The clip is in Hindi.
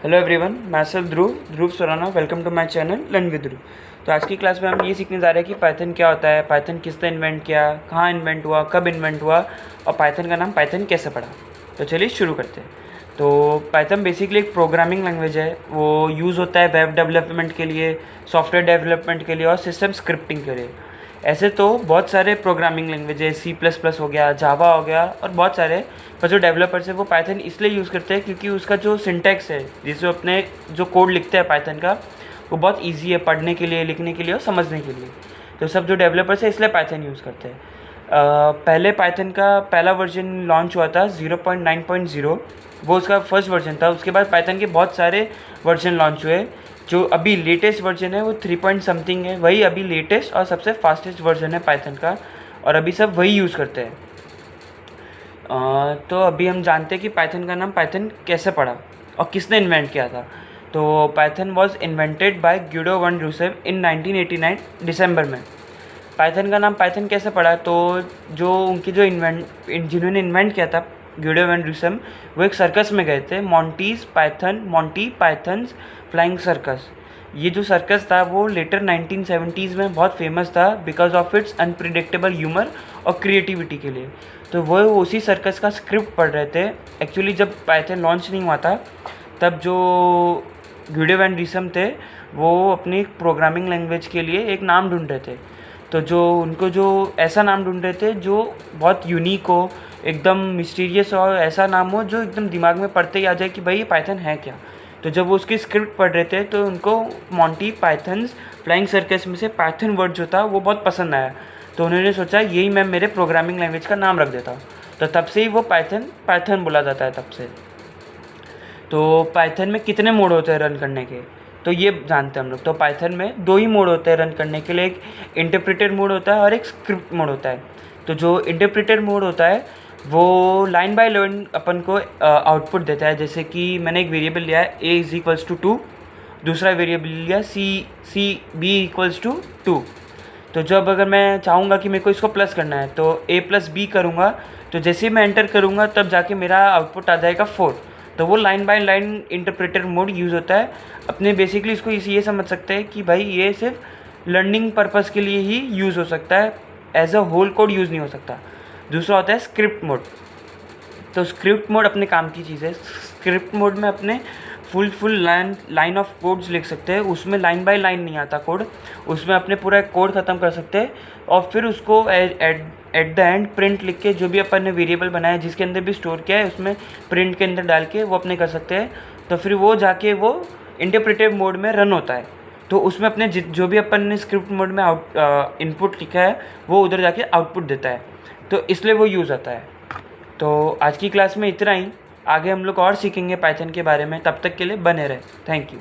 हेलो एवरीवन, मैं sir Dhruv Surana. Welcome to my channel learn with Dhruv. तो आज की क्लास में हम ये सीखने जा रहे हैं कि पाइथन क्या होता है, पाइथन किसने इन्वेंट किया, कहाँ इन्वेंट हुआ, कब इन्वेंट हुआ और पाइथन का नाम पाइथन कैसे पड़ा। तो चलिए शुरू करते हैं। तो पाइथन बेसिकली एक प्रोग्रामिंग लैंग्वेज है। वो यूज़ होता है वेब डेवलपमेंट के लिए, सॉफ्टवेयर डेवलपमेंट के लिए और सिस्टम स्क्रिप्टिंग के लिए। ऐसे तो बहुत सारे प्रोग्रामिंग लैंग्वेज है, C++ हो गया, जावा हो गया और बहुत सारे, पर जो डेवलपर्स है वो पाइथन इसलिए यूज़ करते हैं क्योंकि उसका जो सिंटैक्स है, जिसमें अपने जो कोड लिखते हैं पाइथन का, वो बहुत इजी है पढ़ने के लिए, लिखने के लिए और समझने के लिए। तो सब जो डेवलपर्स है इसलिए पाइथन यूज़ करते हैं। पहले पाइथन का पहला वर्जन लॉन्च हुआ था 0.9.0, वो उसका फर्स्ट वर्जन था। उसके बाद पाइथन के बहुत सारे वर्जन लॉन्च हुए। जो अभी लेटेस्ट वर्जन है वो 3 पॉइंट समथिंग है, वही अभी लेटेस्ट और सबसे फास्टेस्ट वर्जन है पाइथन का, और अभी सब वही यूज़ करते हैं। तो अभी हम जानते हैं कि पाइथन का नाम पाइथन कैसे पड़ा और किसने इन्वेंट किया था। तो Python was invented by Guido van Rossum in 1989 दिसंबर में। पाइथन का नाम पाइथन कैसे पड़ा, तो जो उनकी जो जिन्होंने इन्वेंट किया था ग्यूडो वन रूसेव, वो एक सर्कस में गए थे, मॉन्टी पाइथन्स फ्लाइंग सर्कस। ये जो सर्कस था वो लेटर 1970s में बहुत फेमस था because of its unpredictable humour और क्रिएटिविटी के लिए। तो वो उसी सर्कस का स्क्रिप्ट पढ़ रहे थे। एक्चुअली जब पाइथन लॉन्च नहीं हुआ था तब जो ग्यूडो वैन रीसम थे वो अपनी प्रोग्रामिंग लैंग्वेज के लिए एक नाम ढूंढ रहे थे। तो जो ऐसा नाम ढूंढ रहे थे जो बहुत यूनिक हो, एकदम मिस्टीरियस और ऐसा नाम हो जो एकदम दिमाग में पढ़ते ही आ जाए कि भाई ये पाइथन है क्या। तो जब वो उसकी स्क्रिप्ट पढ़ रहे थे तो उनको मॉन्टी पाइथन्स फ्लाइंग सर्कस में से पाइथन वर्ड जो था वो बहुत पसंद आया। तो उन्होंने सोचा यही मैं मेरे प्रोग्रामिंग लैंग्वेज का नाम रख देता हूँ। तो तब से ही वो पाइथन बोला जाता है तब से। तो पाइथन में कितने मोड होते हैं रन करने के, तो ये जानते हैं हम लोग। तो पाइथन में दो ही मोड होते हैं रन करने के लिए, एक इंटरप्रेटर मोड होता है और एक स्क्रिप्ट मोड होता है। तो जो इंटरप्रेटर मोड होता है वो लाइन बाय लाइन अपन को आउटपुट देता है। जैसे कि मैंने एक वेरिएबल लिया है a=2, दूसरा वेरिएबल लिया b=2। तो जब अगर मैं चाहूँगा कि मेरे को इसको प्लस करना है तो a+b करूँगा, तो जैसे ही मैं एंटर करूँगा तब जाके मेरा आउटपुट आ जाएगा 4। तो वो line by line interpreter mode use होता है। अपने बेसिकली इसको ये समझ सकते हैं कि भाई ये सिर्फ लर्निंग पर्पज़ के लिए ही यूज़ हो सकता है, as a whole code use नहीं हो सकता। दूसरा होता है स्क्रिप्ट मोड। तो स्क्रिप्ट मोड अपने काम की चीज़ है। स्क्रिप्ट मोड में अपने फुल लाइन ऑफ कोड्स लिख सकते हैं। उसमें लाइन बाय लाइन नहीं आता कोड, उसमें अपने पूरा कोड ख़त्म कर सकते हैं और फिर उसको एट द एंड प्रिंट लिख के, जो भी अपन ने वेरिएबल बनाया जिसके अंदर भी स्टोर किया है उसमें प्रिंट के अंदर डाल के वो अपने कर सकते हैं। तो फिर वो जाके वो इंटरप्रेटिव मोड में रन होता है। तो उसमें अपने जो भी अपन ने स्क्रिप्ट मोड में इनपुट लिखा है वो उधर जाके आउटपुट देता है। तो इसलिए वो यूज़ होता है। तो आज की क्लास में इतना ही। आगे हम लोग और सीखेंगे पाइथन के बारे में। तब तक के लिए बने रहे। Thank you.